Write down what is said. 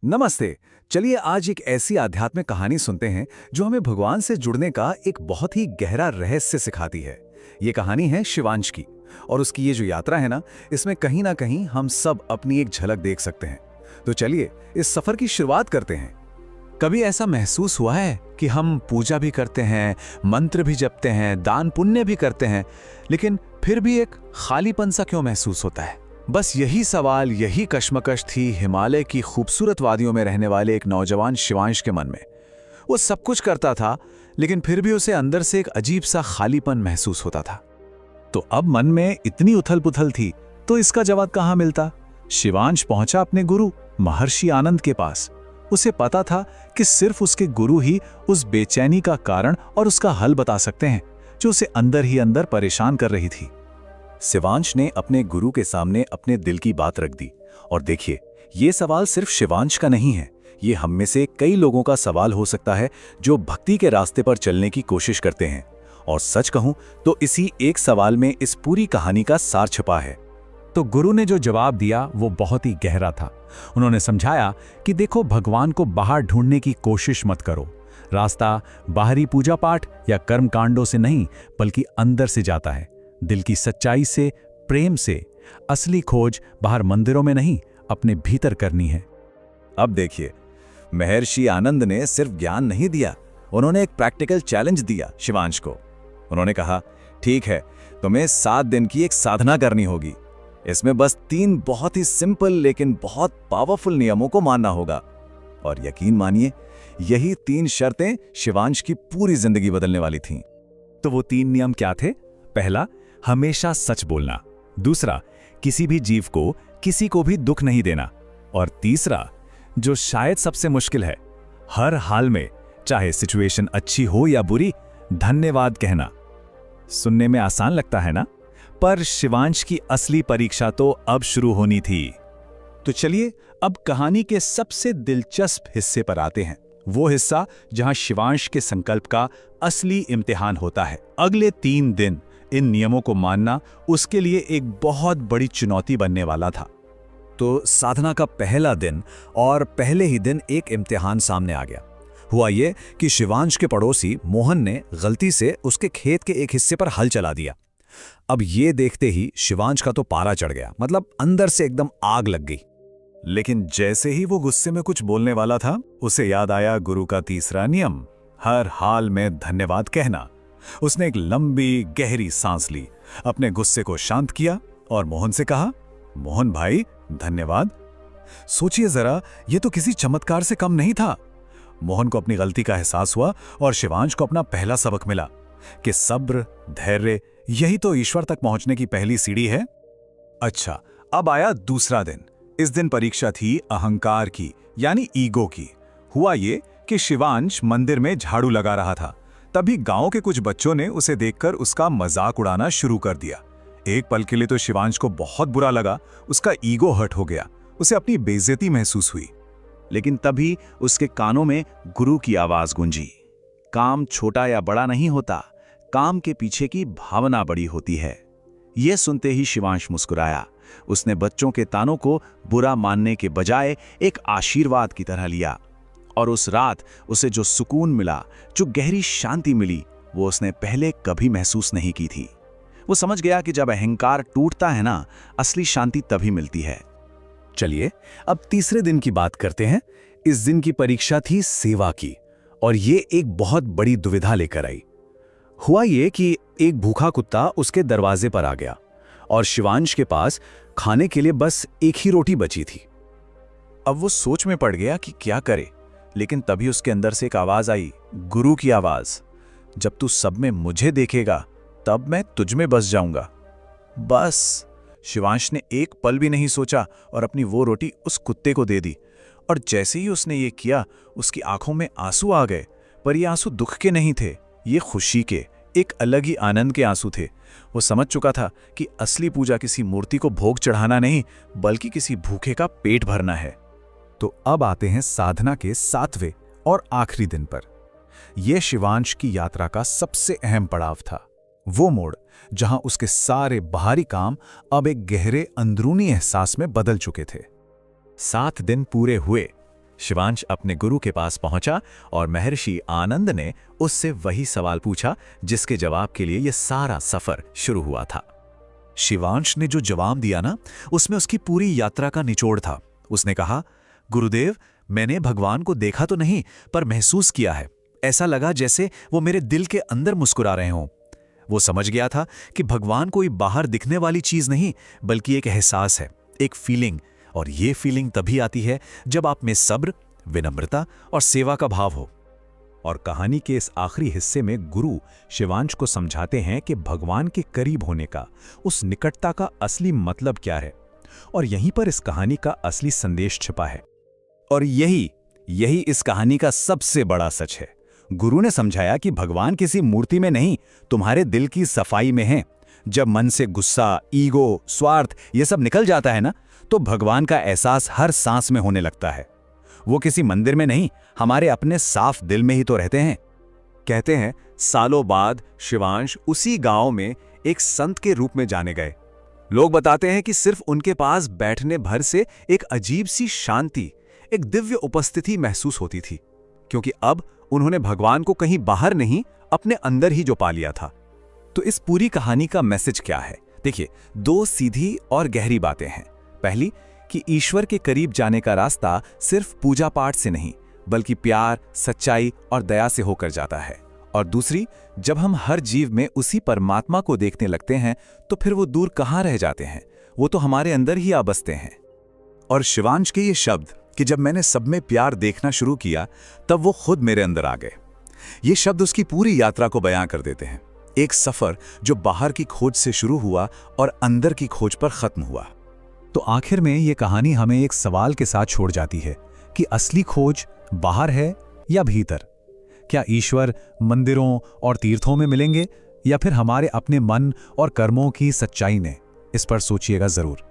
नमस्ते। चलिए आज एक ऐसी आध्यात्मिक कहानी सुनते हैं जो हमें भगवान से जुड़ने का एक बहुत ही गहरा रहस्य सिखाती है। ये कहानी है शिवांश की और उसकी ये जो यात्रा है ना, इसमें कहीं ना कहीं हम सब अपनी एक झलक देख सकते हैं। तो चलिए इस सफर की शुरुआत करते हैं। कभी ऐसा महसूस हुआ है कि हम पूजा भी करते हैं, मंत्र भी जपते हैं, दान पुण्य भी करते हैं, लेकिन फिर भी एक खालीपन सा क्यों महसूस होता है? बस यही सवाल, यही कश्मकश थी हिमालय की खूबसूरत वादियों में रहने वाले एक नौजवान शिवांश के मन में। वो सब कुछ करता था, लेकिन फिर भी उसे अंदर से एक अजीब सा खालीपन महसूस होता था। तो अब मन में इतनी उथल-पुथल थी, तो इसका जवाब कहाँ मिलता? शिवांश पहुंचा अपने गुरु महर्षि आनंद के पास। उसे पता था कि सिर्फ उसके गुरु ही उस बेचैनी का कारण और उसका हल बता सकते हैं, जो उसे अंदर ही अंदर परेशान कर रही थी। शिवांश ने अपने गुरु के सामने अपने दिल की बात रख दी। और देखिए, ये सवाल सिर्फ शिवांश का नहीं है, ये हम में से कई लोगों का सवाल हो सकता है जो भक्ति के रास्ते पर चलने की कोशिश करते हैं। और सच कहूं तो इसी एक सवाल में इस पूरी कहानी का सार छिपा है। तो गुरु ने जो जवाब दिया वो बहुत ही गहरा था। उन्होंने समझाया कि देखो, भगवान को बाहर ढूंढने की कोशिश मत करो। रास्ता बाहरी पूजा पाठ या कर्म कांडों से नहीं, बल्कि अंदर से जाता है, दिल की सच्चाई से, प्रेम से। असली खोज बाहर मंदिरों में नहीं, अपने भीतर करनी है। अब देखिए, महर्षि आनंद ने सिर्फ ज्ञान नहीं दिया, उन्होंने एक प्रैक्टिकल चैलेंज दिया शिवांश को। उन्होंने कहा, ठीक है, तुम्हें 7 दिन की एक साधना करनी होगी। इसमें बस 3 बहुत ही सिंपल लेकिन बहुत पावरफुल नियमों को मानना होगा। और यकीन मानिए, यही 3 शर्तें शिवांश की पूरी जिंदगी बदलने वाली थीं। तो वो 3 नियम क्या थे? पहला, हमेशा सच बोलना। दूसरा, किसी भी जीव को, किसी को भी दुख नहीं देना। और तीसरा, जो शायद सबसे मुश्किल है, हर हाल में, चाहे सिचुएशन अच्छी हो या बुरी, धन्यवाद कहना। सुनने में आसान लगता है ना? पर शिवांश की असली परीक्षा तो अब शुरू होनी थी। तो चलिए अब कहानी के सबसे दिलचस्प हिस्से पर आते हैं। वो हिस्सा जहां शिवांश के संकल्प का असली इम्तिहान होता है। अगले 3 दिन इन नियमों को मानना उसके लिए एक बहुत बड़ी चुनौती बनने वाला था। तो साधना का पहला दिन और पहले ही दिन एक इम्तिहान सामने आ गया। हुआ ये कि शिवांश के पड़ोसी मोहन ने गलती से उसके खेत के एक हिस्से पर हल चला दिया। अब ये देखते ही शिवांश का तो पारा चढ़ गया, मतलब अंदर से एकदम आग लग गई। लेकिन जैसे ही वो गुस्से में कुछ बोलने वाला था, उसे याद आया गुरु का तीसरा नियम, हर हाल में धन्यवाद कहना। उसने एक लंबी गहरी सांस ली, अपने गुस्से को शांत किया और मोहन से कहा, मोहन भाई, धन्यवाद। सोचिए जरा, ये तो किसी चमत्कार से कम नहीं था। मोहन को अपनी गलती का एहसास हुआ और शिवांश को अपना पहला सबक मिला कि सब्र, धैर्य, यही तो ईश्वर तक पहुंचने की पहली सीढ़ी है। अच्छा, अब आया दूसरा दिन। इस दिन परीक्षा थी अहंकार की, यानी ईगो की। हुआ ये कि शिवांश मंदिर में झाड़ू लगा रहा था, तभी गांव के कुछ बच्चों ने उसे देखकर उसका मजाक उड़ाना शुरू कर दिया। एक पल के लिए तो शिवांश को बहुत बुरा लगा, उसका ईगो हर्ट हो गया, उसे अपनी बेइज्जती महसूस हुई। लेकिन तभी उसके कानों में गुरु की आवाज गूंजी, काम छोटा या बड़ा नहीं होता, काम के पीछे की भावना बड़ी होती है। यह सुनते ही शिवांश मुस्कुराया। उसने बच्चों के तानों को बुरा मानने के बजाय एक आशीर्वाद की तरह लिया। और उस रात उसे जो सुकून मिला, जो गहरी शांति मिली, वो उसने पहले कभी महसूस नहीं की थी। वो समझ गया कि जब अहंकार टूटता है ना, असली शांति तभी मिलती है। चलिए अब तीसरे दिन की बात करते हैं। इस दिन की परीक्षा थी सेवा की, और ये एक बहुत बड़ी दुविधा लेकर आई। हुआ ये कि एक भूखा कुत्ता उसके दरवाजे पर आ गया और शिवांश के पास खाने के लिए बस एक ही रोटी बची थी। अब वो सोच में पड़ गया कि क्या करे, लेकिन तभी उसके अंदर से एक आवाज आई, गुरु की आवाज, जब तू सब में मुझे देखेगा तब मैं तुझ में बस जाऊंगा। बस शिवांश ने एक पल भी नहीं सोचा और अपनी वो रोटी उस कुत्ते को दे दी। और जैसे ही उसने ये किया, उसकी आंखों में आंसू आ गए। पर ये आंसू दुख के नहीं थे, ये खुशी के, एक अलग ही आनंद के आंसू थे। वो समझ चुका था कि असली पूजा किसी मूर्ति को भोग चढ़ाना नहीं, बल्कि किसी भूखे का पेट भरना है। तो अब आते हैं साधना के 7वें और आखिरी दिन पर। यह शिवांश की यात्रा का सबसे अहम पड़ाव था। वो मोड़ जहां उसके सारे बाहरी काम अब एक गहरे अंदरूनी एहसास में बदल चुके थे। 7 दिन पूरे हुए। शिवांश अपने गुरु के पास पहुंचा और महर्षि आनंद ने उससे वही सवाल पूछा जिसके जवाब के लिए यह सारा सफर शुरू हुआ था। शिवांश ने जो जवाब दिया ना, उसमें उसकी पूरी यात्रा का निचोड़ था। उसने कहा, गुरुदेव, मैंने भगवान को देखा तो नहीं, पर महसूस किया है। ऐसा लगा जैसे वो मेरे दिल के अंदर मुस्कुरा रहे हों। वो समझ गया था कि भगवान कोई बाहर दिखने वाली चीज नहीं, बल्कि एक एहसास है, एक फीलिंग। और ये फीलिंग तभी आती है जब आप में सब्र, विनम्रता और सेवा का भाव हो। और कहानी के इस आखिरी हिस्से में गुरु शिवांश को समझाते हैं कि भगवान के करीब होने का, उस निकटता का असली मतलब क्या है। और यहीं पर इस कहानी का असली संदेश छिपा है। और यही इस कहानी का सबसे बड़ा सच है। गुरु ने समझाया कि भगवान किसी मूर्ति में नहीं, तुम्हारे दिल की सफाई में है। जब मन से गुस्सा, ईगो, स्वार्थ ये सब निकल जाता है ना, तो भगवान का एहसास हर सांस में होने लगता है। वो किसी मंदिर में नहीं, हमारे अपने साफ दिल में ही तो रहते हैं। कहते हैं सालों बाद शिवांश उसी गांव में एक संत के रूप में जाने गए। लोग बताते हैं कि सिर्फ उनके पास बैठने भर से एक अजीब सी शांति, एक दिव्य उपस्थिति महसूस होती थी, क्योंकि अब उन्होंने भगवान को कहीं बाहर नहीं, अपने अंदर ही जो पा लिया था। तो इस पूरी कहानी का मैसेज क्या है? देखिए, दो सीधी और गहरी बातें हैं। पहली कि ईश्वर के करीब जाने का रास्ता सिर्फ पूजा पाठ से नहीं, बल्कि प्यार, सच्चाई और दया से होकर जाता है। और दूसरी, जब हम हर जीव में उसी परमात्मा को देखने लगते हैं, तो फिर वो दूर कहाँ रह जाते हैं, वो तो हमारे अंदर ही आ बसते हैं। और शिवांश के ये शब्द कि जब मैंने सब में प्यार देखना शुरू किया, तब वो खुद मेरे अंदर आ गए, ये शब्द उसकी पूरी यात्रा को बयां कर देते हैं। एक सफर जो बाहर की खोज से शुरू हुआ और अंदर की खोज पर खत्म हुआ। तो आखिर में ये कहानी हमें एक सवाल के साथ छोड़ जाती है कि असली खोज बाहर है या भीतर? क्या ईश्वर मंदिरों और तीर्थों में मिलेंगे, या फिर हमारे अपने मन और कर्मों की सच्चाई में? इस पर सोचिएगा जरूर।